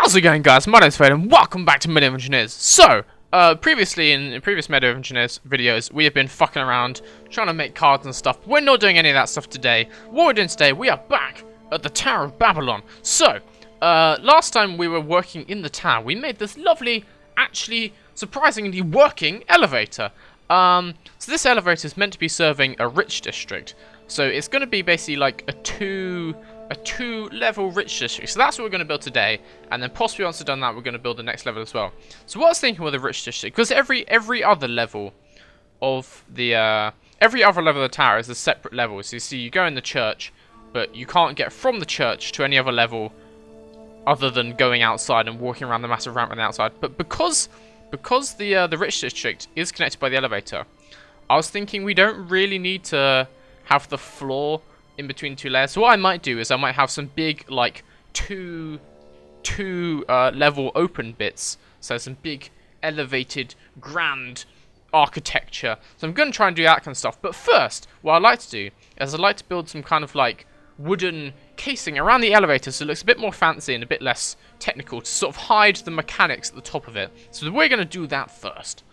How's it going, guys? My name's Vader and welcome back to Meta Engineers. So, previously in previous Meta Engineers videos, we have been fucking around trying to make cards and stuff. We're not doing any of that stuff today. What we're doing today, we are back at the Tower of Babylon. So, last time we were working in the tower, we made this lovely, actually surprisingly working elevator. So this elevator is meant to be serving a rich district. So it's going to be basically like a two-level rich district. So that's what we're going to build today, and then possibly once we've done that, we're going to build the next level as well. So what I was thinking with the rich district, because every other level of the tower is a separate level. So you see, you go in the church, but you can't get from the church to any other level other than going outside and walking around the massive ramp on the outside. But because the rich district is connected by the elevator, I was thinking we don't really need to have the floor in between two layers. So what I might do is I might have some big, like, two level open bits. So some big elevated grand architecture. So I'm going to try and do that kind of stuff. But first, what I'd like to do is I'd like to build some kind of like wooden casing around the elevator so it looks a bit more fancy and a bit less technical to sort of hide the mechanics at the top of it. So we're going to do that first.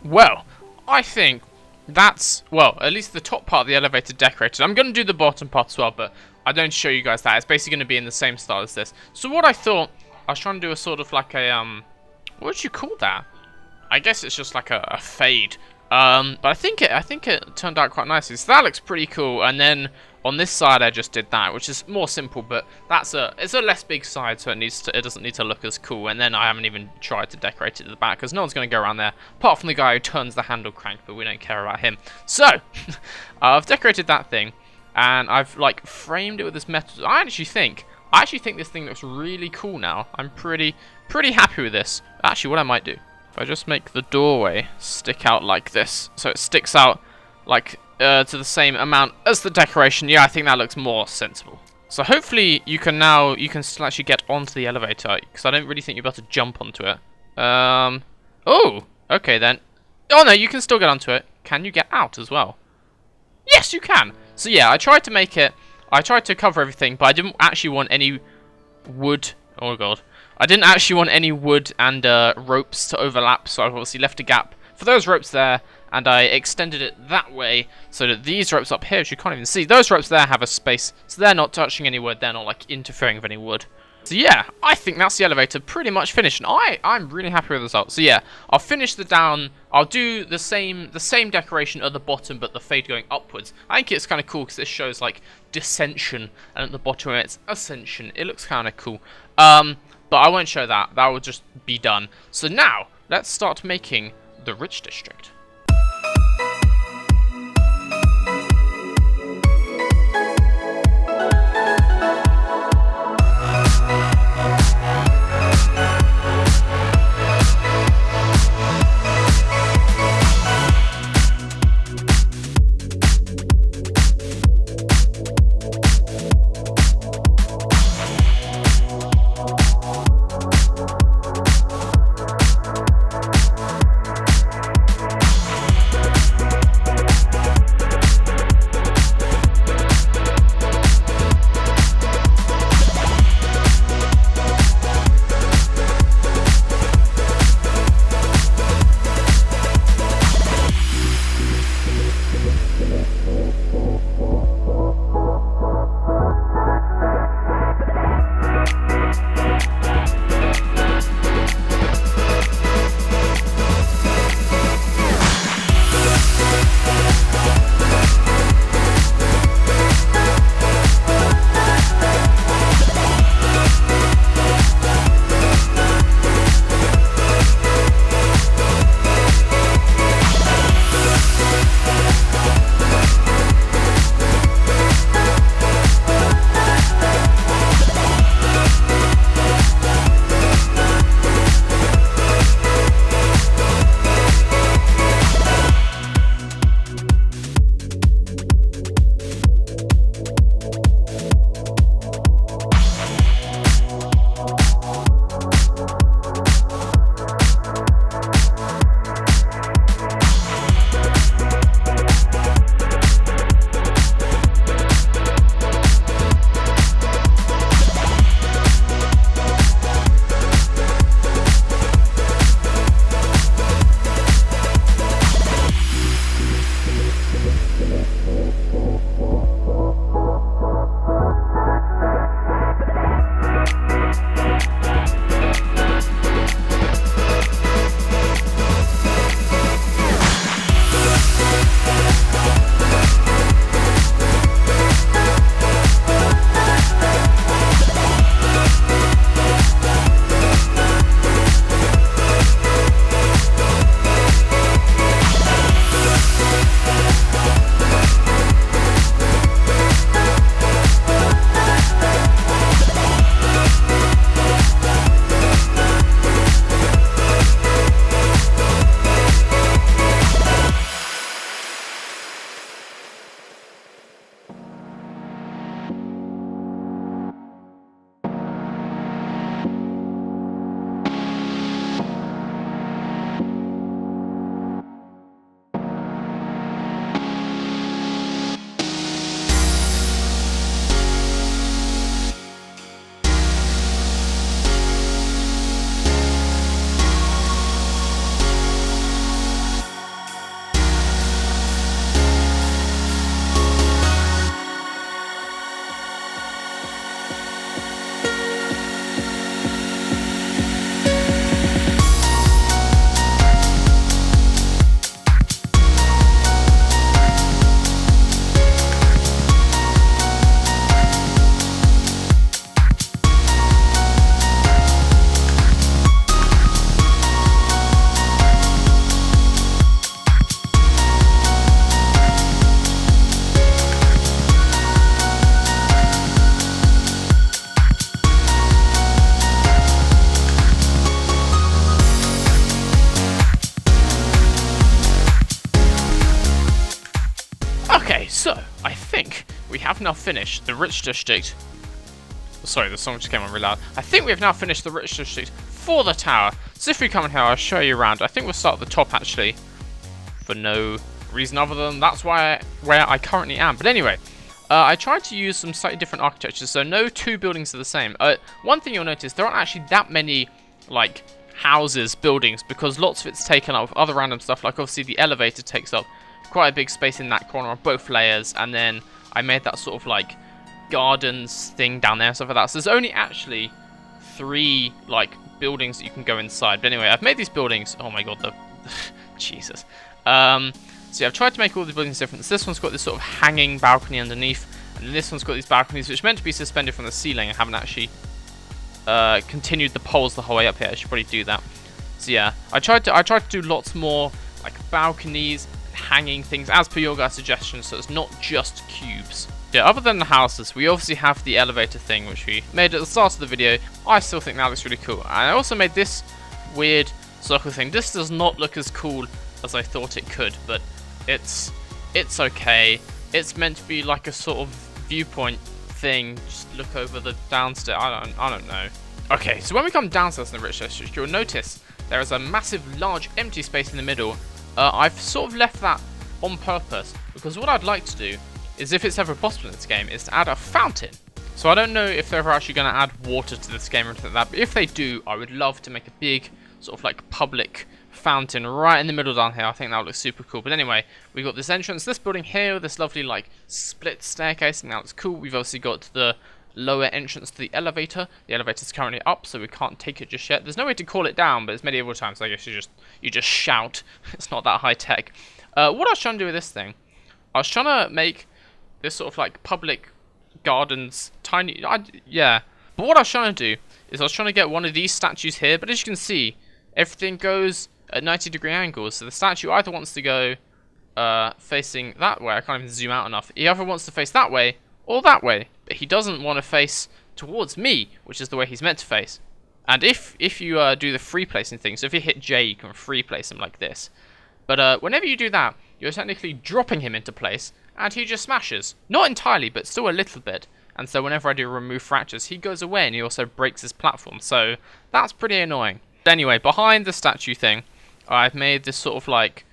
Well, I think that's, well, at least the top part of the elevator decorated. I'm going to do the bottom part as well, but I don't show you guys that. It's basically going to be in the same style as this. So what I thought, I was trying to do a sort of like a, what would you call that? I guess it's just like a fade. But I think it turned out quite nicely. So that looks pretty cool. And then on this side, I just did that, which is more simple, but it's a less big side, so it doesn't need to look as cool. And then I haven't even tried to decorate it at the back because no one's going to go around there, apart from the guy who turns the handle crank, but we don't care about him. So I've decorated that thing, and I've like framed it with this metal. I actually think this thing looks really cool now. I'm pretty happy with this. Actually, what I might do, if I just make the doorway stick out like this, so it sticks out like to the same amount as the decoration. Yeah, I think that looks more sensible. So hopefully you can still actually get onto the elevator, because I don't really think you're about to jump onto it. Oh, okay then. Oh no, you can still get onto it. Can you get out as well? Yes, you can. So yeah, I tried to cover everything, but I didn't actually want any wood. Oh god. I didn't actually want any wood and ropes to overlap, so I've obviously left a gap for those ropes there, and I extended it that way so that these ropes up here, which you can't even see, those ropes there have a space, so they're not touching any wood, they're not like interfering with any wood. So yeah, I think that's the elevator pretty much finished, and I'm really happy with the result. So yeah, I'll finish the down. I'll do the same decoration at the bottom, but the fade going upwards. I think it's kind of cool because this shows like descension, and at the bottom it's ascension. It looks kind of cool. But I won't show that. That will just be done. So now let's start making the rich district. So, I think we have now finished the rich district. Sorry, the song just came on really loud. I think we have now finished the rich district for the tower. So if we come in here, I'll show you around. I think we'll start at the top actually, for no reason other than that's where I currently am. But anyway, I tried to use some slightly different architectures, so no two buildings are the same. One thing you'll notice, there aren't actually that many like houses, buildings, because lots of it's taken up with other random stuff. Like obviously the elevator takes up quite a big space in that corner on both layers, and then I made that sort of like gardens thing down there and stuff like that. So there's only actually 3 like buildings that you can go inside. But anyway, I've made these buildings. Oh my god, the Jesus. So yeah, I've tried to make all the buildings different. So this one's got this sort of hanging balcony underneath, and then this one's got these balconies which are meant to be suspended from the ceiling. I haven't actually continued the poles the whole way up here. I should probably do that. So yeah, I tried to do lots more like balconies, hanging things as per your guys' suggestions, so it's not just cubes. Yeah, other than the houses, we obviously have the elevator thing, which we made at the start of the video. I still think that looks really cool. And I also made this weird circle thing. This does not look as cool as I thought it could, but it's okay. It's meant to be like a sort of viewpoint thing. Just look over the downstairs. I don't know. Okay, so when we come downstairs in the rich district, you'll notice there is a massive, large, empty space in the middle. I've sort of left that on purpose because what I'd like to do is, if it's ever possible in this game, is to add a fountain. So I don't know if they're actually going to add water to this game or anything like that, but if they do, I would love to make a big sort of like public fountain right in the middle down here. I think that would look super cool. But anyway, we've got this entrance, this building here, this lovely like split staircase, and that looks cool. We've obviously got the lower entrance to the elevator. The elevator's currently up, so we can't take it just yet. There's no way to call it down, but it's medieval times, so I guess you just shout. It's not that high tech. What I was trying to do with this thing, I was trying to make this sort of like public gardens, tiny, yeah. But what I was trying to do is I was trying to get one of these statues here, but as you can see, everything goes at 90-degree angles. So the statue either wants to go facing that way. I can't even zoom out enough. He either wants to face that way or that way, but he doesn't want to face towards me, which is the way he's meant to face. And if you do the free placing thing, so if you hit J, you can free place him like this. But whenever you do that, you're technically dropping him into place, and he just smashes. Not entirely, but still a little bit. And so whenever I do remove fractures, he goes away and he also breaks his platform. So that's pretty annoying. But anyway, behind the statue thing, I've made this sort of like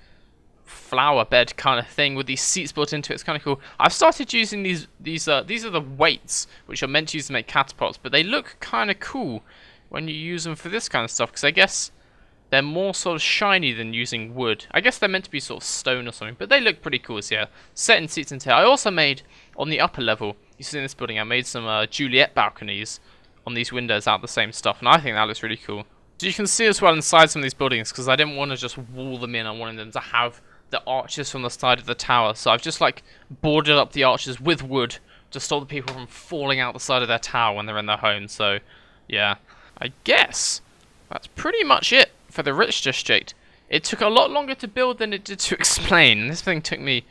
flower bed kind of thing with these seats built into it. It's kind of cool. I've started using these are the weights, which are meant to use to make catapults, but they look kind of cool when you use them for this kind of stuff, because I guess they're more sort of shiny than using wood. I guess they're meant to be sort of stone or something, but they look pretty cool. So yeah, setting seats into here. I also made, on the upper level, you see in this building, I made some Juliet balconies on these windows out of the same stuff, and I think that looks really cool. So you can see as well inside some of these buildings, because I didn't want to just wall them in. I wanted them to have the arches from the side of the tower. So I've just like boarded up the arches with wood to stop the people from falling out the side of their tower when they're in their home. So yeah, I guess that's pretty much it for the rich district. It took a lot longer to build than it did to explain. This thing took me,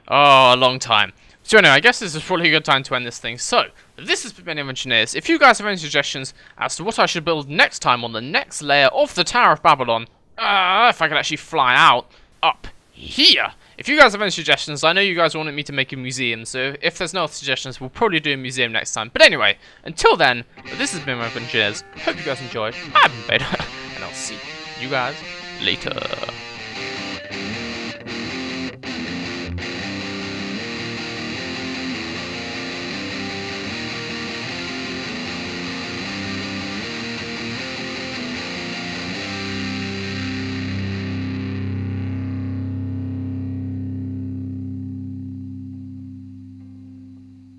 a long time. So anyway, I guess this is probably a good time to end this thing. So, this has been Many Engineers. If you guys have any suggestions as to what I should build next time on the next layer of the Tower of Babylon, if I could actually fly out up here. If you guys have any suggestions, I know you guys wanted me to make a museum, so if there's no other suggestions, we'll probably do a museum next time. But anyway, until then, this has been Many Engineers. Hope you guys enjoyed. I've been Vader, and I'll see you guys later.